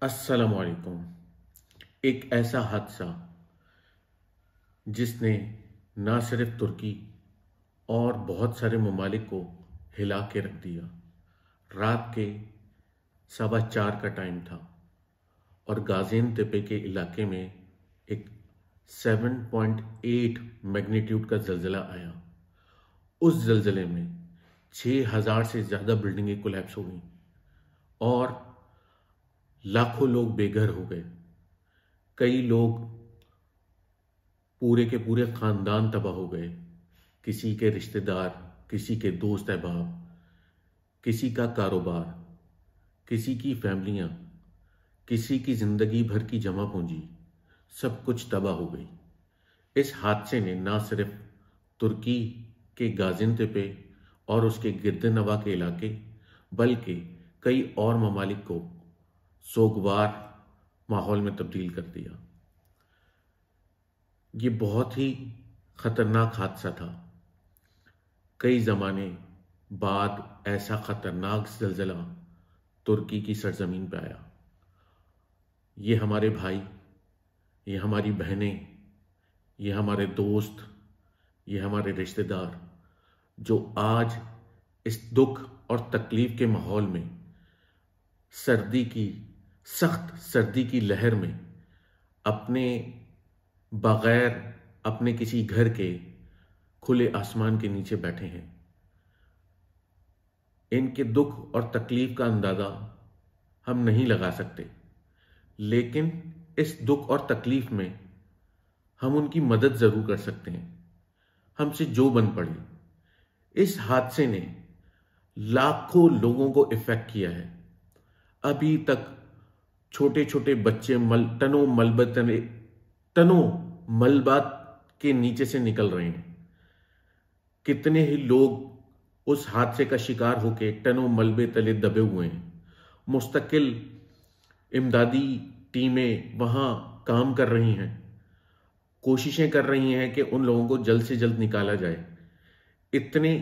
अस्सलाम वालेकुम। एक ऐसा हादसा जिसने ना सिर्फ तुर्की और बहुत सारे ममालिक को हिला के रख दिया। रात के 4:15 का टाइम था और गाजियान्तेप के इलाके में एक 7.8 मैग्नीट्यूड का जल्जला आया। उस जल्जले में 6,000 से ज़्यादा बिल्डिंगें कोलैप्स हो गई और लाखों लोग बेघर हो गए। कई लोग, पूरे के पूरे खानदान तबाह हो गए। किसी के रिश्तेदार, किसी के दोस्त अहबाब, किसी का कारोबार, किसी की फैमिलियां, किसी की जिंदगी भर की जमा पूंजी, सब कुछ तबाह हो गई। इस हादसे ने ना सिर्फ तुर्की के गाजियान्तेप और उसके गिर्दनवा के इलाके बल्कि कई और ममालिक को सोगवार माहौल में तब्दील कर दिया। ये बहुत ही खतरनाक हादसा था। कई ज़माने बाद ऐसा खतरनाक ज़लज़ला तुर्की की सरजमीन पर आया। ये हमारे भाई, ये हमारी बहनें, ये हमारे दोस्त, ये हमारे रिश्तेदार जो आज इस दुख और तकलीफ के माहौल में सख्त सर्दी की लहर में अपने बगैर अपने किसी घर के खुले आसमान के नीचे बैठे हैं। इनके दुख और तकलीफ का अंदाजा हम नहीं लगा सकते, लेकिन इस दुख और तकलीफ में हम उनकी मदद जरूर कर सकते हैं, हमसे जो बन पड़े। इस हादसे ने लाखों लोगों को इफेक्ट किया है। अभी तक छोटे छोटे बच्चे टनों मलबा के नीचे से निकल रहे हैं। कितने ही लोग उस हादसे का शिकार होकर टनों मलबे तले दबे हुए हैं। मुस्तकिल इमदादी टीमें वहां काम कर रही हैं, कोशिशें कर रही हैं कि उन लोगों को जल्द से जल्द निकाला जाए। इतने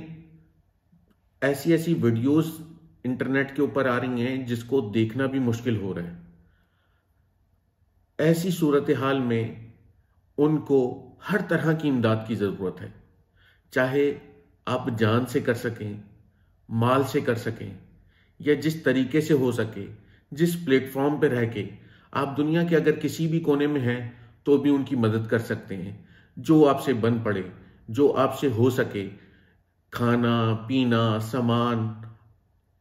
ऐसी वीडियोस इंटरनेट के ऊपर आ रही हैं जिसको देखना भी मुश्किल हो रहा है। ऐसी सूरत हाल में उनको हर तरह की इमदाद की जरूरत है, चाहे आप जान से कर सकें, माल से कर सकें, या जिस तरीके से हो सके, जिस प्लेटफॉर्म पर रह के आप दुनिया के अगर किसी भी कोने में हैं तो भी उनकी मदद कर सकते हैं। जो आपसे बन पड़े, जो आपसे हो सके, खाना पीना, सामान,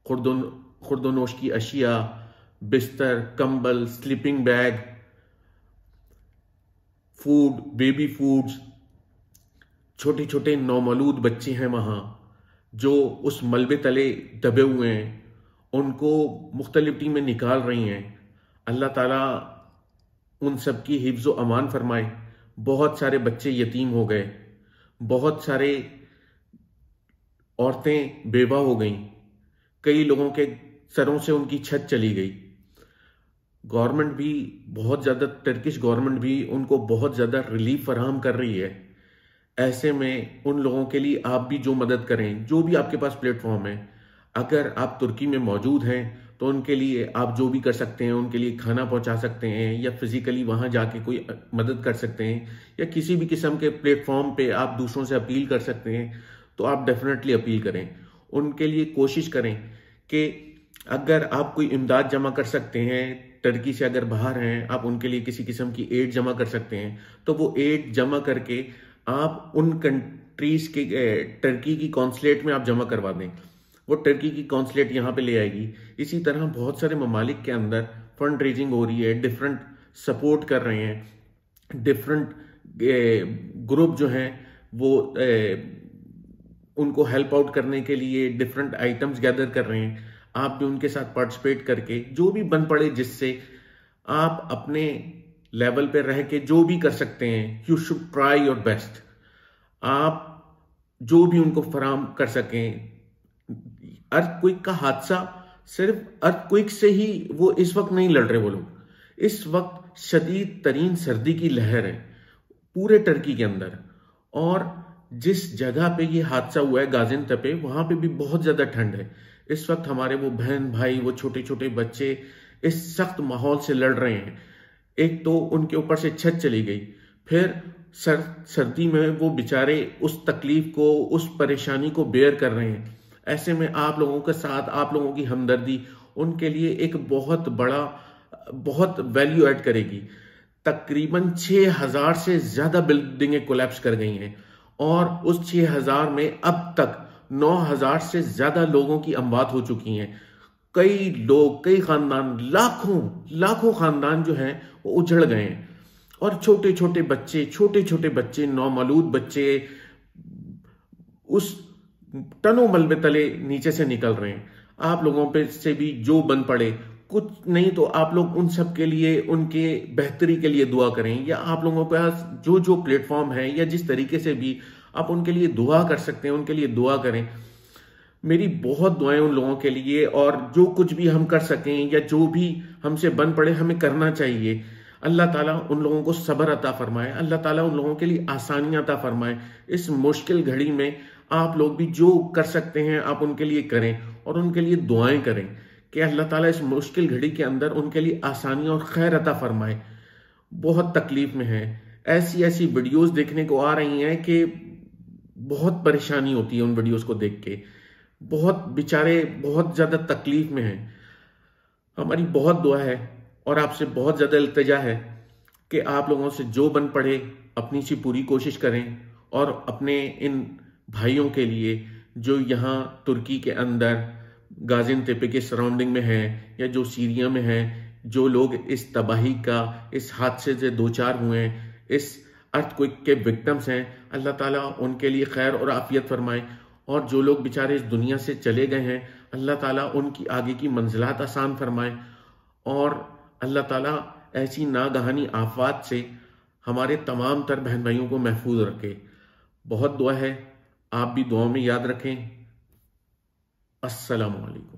खुर्दोनोश की अशिया, बिस्तर, कंबल, sleeping bag, food, baby foods. छोटे छोटे नौमौलूद बच्चे हैं वहां जो उस मलबे तले दबे हुए हैं, उनको मुख्तलिफ टीमें निकाल रही हैं। अल्लाह ताला उन सब की हिफ्ज़ व अमान फरमाए। बहुत सारे बच्चे यतीम हो गए, बहुत सारे औरतें बेवा हो गईं, कई लोगों के सरों से उनकी छत चली गई। गवर्नमेंट भी बहुत ज़्यादा, टर्किश गवर्नमेंट भी उनको बहुत ज़्यादा रिलीफ फराहम कर रही है। ऐसे में उन लोगों के लिए आप भी जो मदद करें, जो भी आपके पास प्लेटफॉर्म है, अगर आप तुर्की में मौजूद हैं तो उनके लिए आप जो भी कर सकते हैं, उनके लिए खाना पहुंचा सकते हैं या फिजिकली वहां जाके कोई मदद कर सकते हैं, या किसी भी किस्म के प्लेटफॉर्म पे आप दूसरों से अपील कर सकते हैं, तो आप डेफिनेटली अपील करें। उनके लिए कोशिश करें कि अगर आप कोई इमदाद जमा कर सकते हैं, टर्की से अगर बाहर हैं, आप उनके लिए किसी किस्म की एड जमा कर सकते हैं, तो वो एड जमा करके आप उन कंट्रीज के टर्की की कॉन्सुलेट में आप जमा करवा दें। वो टर्की की कॉन्सुलेट यहाँ पे ले आएगी। इसी तरह बहुत सारे ममालिक के अंदर फंड रेजिंग हो रही है, डिफरेंट सपोर्ट कर रहे हैं, डिफरेंट ग्रुप जो हैं वो उनको हेल्प आउट करने के लिए डिफरेंट आइटम्स गैदर कर रहे हैं। आप भी उनके साथ पार्टिसिपेट करके जो भी बन पड़े, जिससे आप अपने लेवल पे रह के जो भी कर सकते हैं, you should try your best. आप जो भी उनको फराहम कर सकें। अर्थक्वेक का हादसा, सिर्फ अर्थक्वेक से ही वो इस वक्त नहीं लड़ रहे वो लोग। इस वक्त शदीद तरीन सर्दी की लहर है पूरे टर्की के अंदर, और जिस जगह पे ये हादसा हुआ है गाजियान्तेप, वहां पे भी बहुत ज्यादा ठंड है। इस वक्त हमारे वो बहन भाई, वो छोटे छोटे बच्चे इस सख्त माहौल से लड़ रहे हैं। एक तो उनके ऊपर से छत चली गई, फिर सर्दी में वो बेचारे उस तकलीफ को, उस परेशानी को बेयर कर रहे हैं। ऐसे में आप लोगों के साथ, आप लोगों की हमदर्दी उनके लिए एक बहुत वैल्यू ऐड करेगी। तकरीबन 6000 से ज्यादा बिल्डिंगें कोलैप्स कर गई हैं और उस 6000 में अब तक 9000 से ज्यादा लोगों की अमवात हो चुकी हैं। कई लोग, कई खानदान, लाखों खानदान जो हैं वो उजड़ गए हैं और छोटे छोटे बच्चे, नौमौलूद बच्चे उस टनों मलबे तले नीचे से निकल रहे हैं। आप लोगों पे से भी जो बन पड़े, कुछ नहीं तो आप लोग उन सब के लिए, उनके बेहतरी के लिए दुआ करें, या आप लोगों के पास जो प्लेटफॉर्म है या जिस तरीके से भी आप उनके लिए दुआ कर सकते हैं, उनके लिए दुआ करें। मेरी बहुत दुआएं उन लोगों के लिए, और जो कुछ भी हम कर सकें या जो भी हमसे बन पड़े हमें करना चाहिए। अल्लाह ताला उन लोगों को सब्र अता फरमाए, अल्लाह ताला उन लोगों के लिए आसानियां अता फरमाए। इस मुश्किल घड़ी में आप लोग भी जो कर सकते हैं आप उनके लिए करें और उनके लिए दुआएं करें कि अल्लाह ताला इस मुश्किल घड़ी के अंदर उनके लिए आसानियां और खैर अता फरमाए। बहुत तकलीफ में है, ऐसी वीडियोस देखने को आ रही हैं कि बहुत परेशानी होती है उन वीडियोस को देख के। बहुत बेचारे बहुत ज्यादा तकलीफ में हैं। हमारी बहुत दुआ है और आपसे बहुत ज्यादा इल्तिजा है कि आप लोगों से जो बन पड़े अपनी सी पूरी कोशिश करें और अपने इन भाइयों के लिए जो यहाँ तुर्की के अंदर गाजियान्तेप के सराउंडिंग में हैं या जो सीरिया में हैं, जो लोग इस तबाही का, इस हादसे से दो चार हुए हैं, इस अर्थक्वेक के विक्टिम्स हैं, अल्लाह ताला उनके लिए खैर और आफियत फरमाए। और जो लोग बेचारे इस दुनिया से चले गए हैं, अल्लाह ताला उनकी आगे की मंजिलात आसान फरमाए और अल्लाह ताला ऐसी नागहानी आफात से हमारे तमाम तर बहन भाइयों को महफूज रखे। बहुत दुआ है, आप भी दुआओं में याद रखें। अस्सलामु अलैकुम।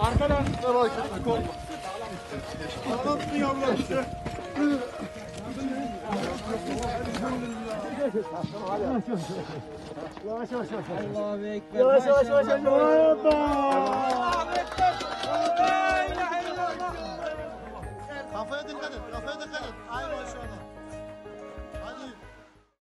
Arkadan korkma. Anlattın yavrular işte. Yavaş yavaş. Yavaş yavaş.